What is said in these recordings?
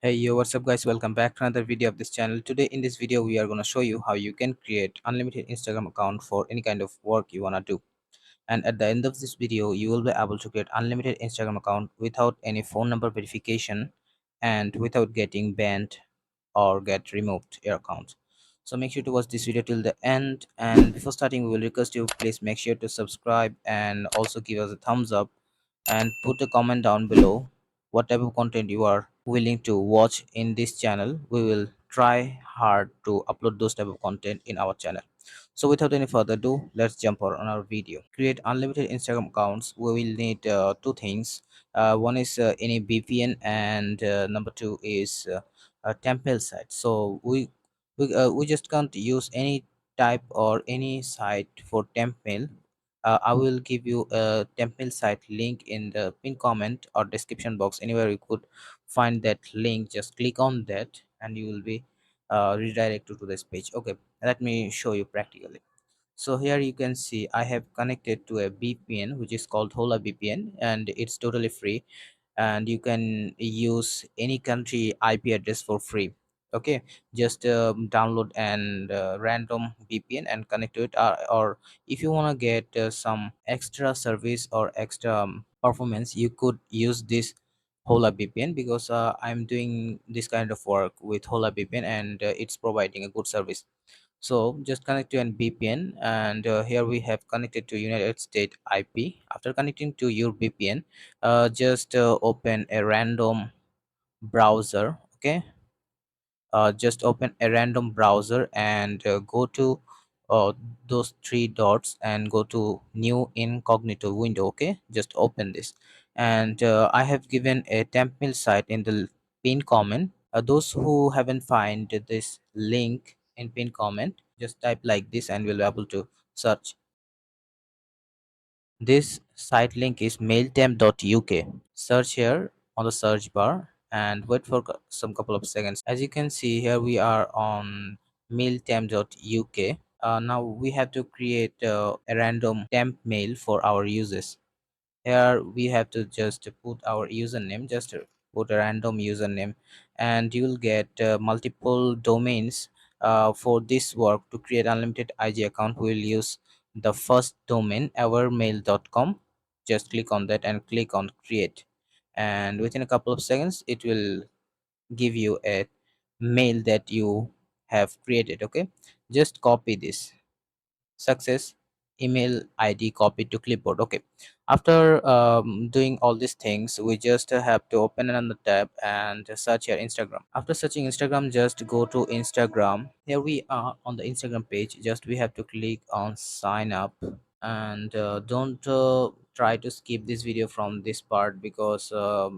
Hey yo, what's up guys? Welcome back to another video of this channel. Today in this video we are going to show you how you can create unlimited Instagram account for any kind of work you want to do. And at the end of this video you will be able to create unlimited Instagram account without any phone number verification and without getting banned or get removed your account. So make sure to watch this video till the end, and before starting we will request you please make sure to subscribe and also give us a thumbs up and put a comment down below what type of content you are willing to watch in this channel. We will try hard to upload those type of content in our channel. So without any further ado, let's jump on our video. Create unlimited Instagram accounts. We will need two things. One is any VPN, and number two is a template site. So we just can't use any type or any site for temp mail. I will give you a template site link in the pin comment or description box. Anywhere you could find that link, just click on that and you will be redirected to this page. Okay, let me show you practically. So here you can see I have connected to a VPN which is called Hola VPN, and it's totally free, and you can use any country IP address for free. Okay, just download and random VPN and connect to it, or if you want to get some extra service or extra performance, you could use this Hola VPN, because I'm doing this kind of work with Hola VPN, and it's providing a good service. So just connect to an VPN, and here we have connected to United States IP. After connecting to your VPN, just open a random browser. Okay, just open a random browser and go to uh, those three dots and go to new incognito window. Okay, just open this, and I have given a template site in the pin comment. Those who haven't find this link in pin comment, just type like this and we'll be able to search. This site link is mailtemp.uk. Search here on the search bar and wait for some couple of seconds. As you can see here, we are on mailtemp.uk. Now we have to create a random temp mail for our users. Here we have to just put our username, just put a random username, and you will get multiple domains. For this work, to create unlimited IG account, we will use the first domain, ourmail.com. Just click on that and click on create, and within a couple of seconds it will give you a mail that you have created. Okay, just copy this. Success. Email ID copied to clipboard. Okay, after doing all these things, we just have to open another tab and search your Instagram. After searching Instagram, just go to Instagram. Here we are on the Instagram page. Just we have to click on sign up, and don't try to skip this video from this part, because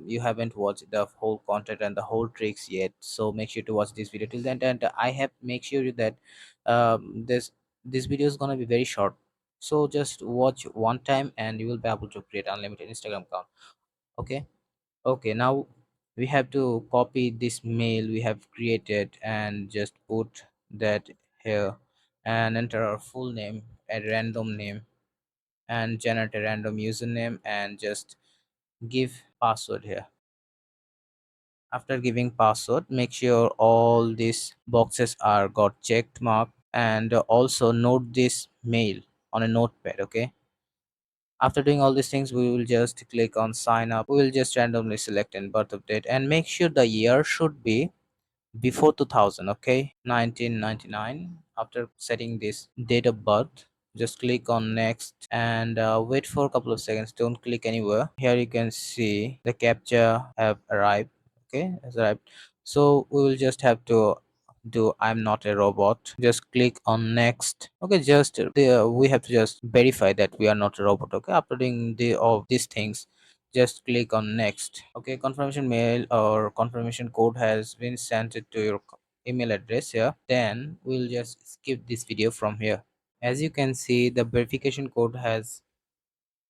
you haven't watched the whole content and the whole tricks yet. So make sure to watch this video till then, and I have make sure that this video is going to be very short. So just watch one time and you will be able to create unlimited Instagram account. Okay, okay, now we have to copy this mail we have created and just put that here, and enter our full name, a random name, and generate a random username, and just give password here. After giving password, make sure all these boxes are got checked mark, and also note this mail on a notepad. Okay, after doing all these things, we will just click on sign up. We will just randomly select an birth of date and make sure the year should be before 2000. Okay, 1999. After setting this date of birth, just click on next and wait for a couple of seconds. Don't click anywhere. Here you can see the captcha have arrived. Okay, has arrived. So we will just have to do I'm not a robot. Just click on next. Okay, just we have to just verify that we are not a robot. Okay, after doing the all these things, just click on next. Okay, confirmation mail or confirmation code has been sent it to your email address here. Then we'll just skip this video from here. As you can see, the verification code has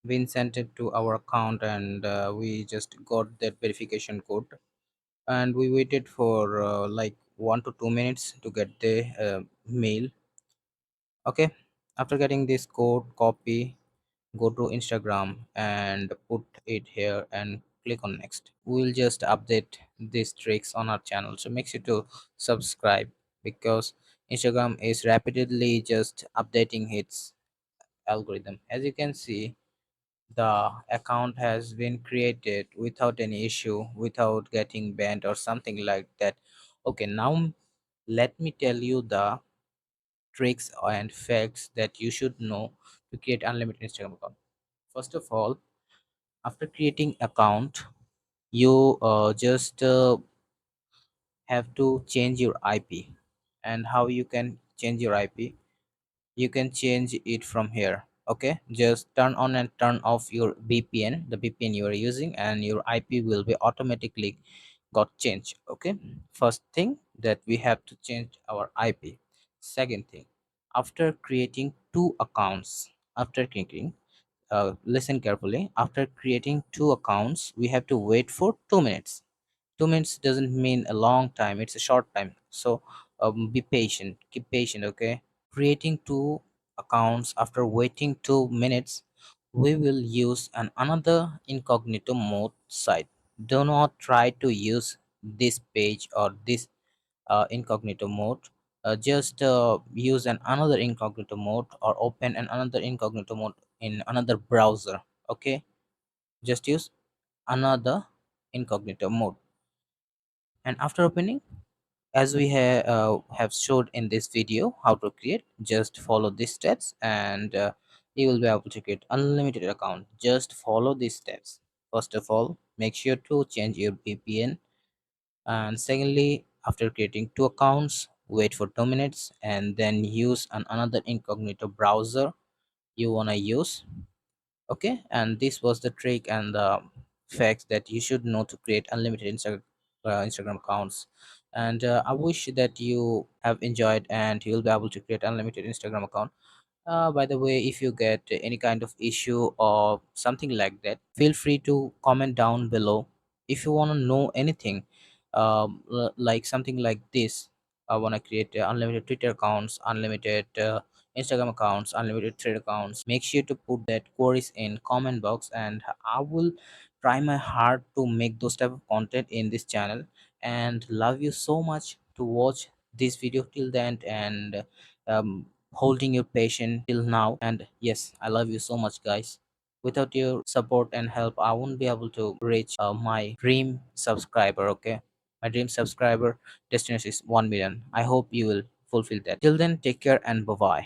been sent it to our account, and we just got that verification code, and we waited for like 1 to 2 minutes to get the mail. Okay, after getting this code, copy, go to Instagram and put it here and click on next. We'll just update these tricks on our channel, so make sure to subscribe, because Instagram is rapidly just updating its algorithm. As you can see, the account has been created without any issue, without getting banned or something like that. Okay, now let me tell you the tricks and facts that you should know to create unlimited Instagram account. First of all, after creating account, you just have to change your IP. And how you can change your IP? You can change it from here. Okay, just turn on and turn off your VPN, the VPN you are using, and your IP will be automatically got changed. Okay, first thing that we have to change our IP. Second thing, after creating two accounts, after creating listen carefully, after creating two accounts, we have to wait for 2 minutes. 2 minutes doesn't mean a long time, it's a short time. So be patient, keep patient. Okay, creating two accounts, after waiting 2 minutes, we will use another incognito mode site. Do not try to use this page or this incognito mode. Just use another incognito mode, or open another incognito mode in another browser. Okay, just use another incognito mode. And after opening, as we have showed in this video how to create, just follow these steps, and you will be able to create unlimited account. Just follow these steps. First of all, make sure to change your VPN, and secondly, after creating two accounts, wait for 2 minutes, and then use another incognito browser you want to use. Okay, and this was the trick and the facts that you should know to create unlimited Instagram accounts. And I wish that you have enjoyed and you'll be able to create unlimited Instagram account. By the way, if you get any kind of issue or something like that, feel free to comment down below. If you want to know anything, like something like this, I want to create unlimited Twitter accounts, unlimited Instagram accounts, unlimited thread accounts. Make sure to put that queries in comment box, and I will try my hard to make those type of content in this channel. And love you so much to watch this video till the end, and holding your patient till now. And yes, I love you so much, guys. Without your support and help, I won't be able to reach my dream subscriber. Okay, my dream subscriber destination is 1 million. I hope you will fulfill that. Till then, take care and bye bye.